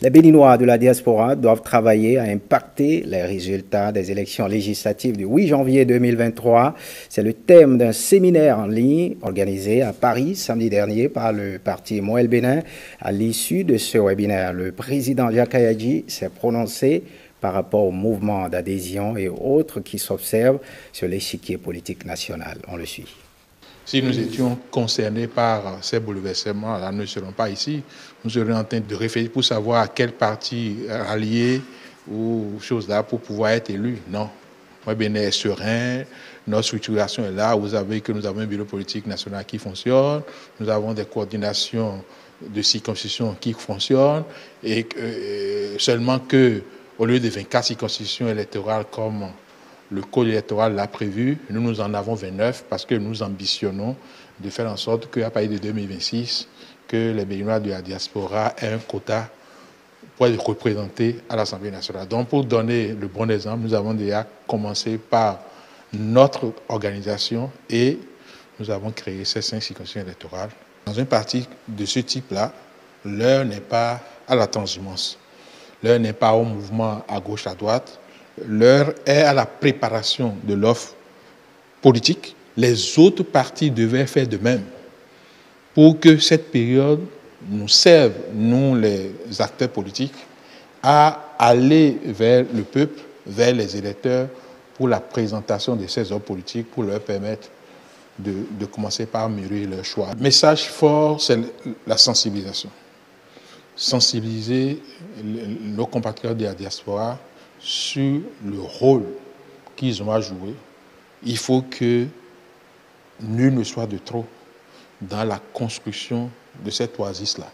Les Béninois de la diaspora doivent travailler à impacter les résultats des élections législatives du 8 janvier 2023. C'est le thème d'un séminaire en ligne organisé à Paris samedi dernier par le parti Moël Bénin. À l'issue de ce webinaire, le président Jacques Kayadji s'est prononcé par rapport au mouvement d'adhésion et autres qui s'observent sur l'échiquier politique national. On le suit. Si nous étions concernés par ces bouleversements, là, nous ne serions pas ici. Nous serions en train de réfléchir pour savoir à quel parti allié ou chose là pour pouvoir être élu. Non. Moi, Bénin est serein, notre structuration est là. Vous savez que nous avons un bureau politique national qui fonctionne, nous avons des coordinations de circonscriptions qui fonctionnent, et seulement que, au lieu de 24 circonscriptions électorales comme le code électoral l'a prévu, nous en avons 29 parce que nous ambitionnons de faire en sorte qu'à partir de 2026, que les Béninois de la diaspora aient un quota pour être représentés à l'Assemblée nationale. Donc, pour donner le bon exemple, nous avons déjà commencé par notre organisation et nous avons créé ces 5 circonscriptions électorales. Dans un parti de ce type-là, l'heure n'est pas à la transhumance, l'heure n'est pas au mouvement à gauche, à droite, l'heure est à la préparation de l'offre politique. Les autres partis devaient faire de même pour que cette période nous serve, nous les acteurs politiques, à aller vers le peuple, vers les électeurs pour la présentation de ces hommes politiques, pour leur permettre de commencer par mûrir leur choix. Le message fort, c'est la sensibilisation. Sensibiliser nos compatriotes de la diaspora sur le rôle qu'ils ont à jouer. Il faut que nul ne soit de trop dans la construction de cette oasis-là.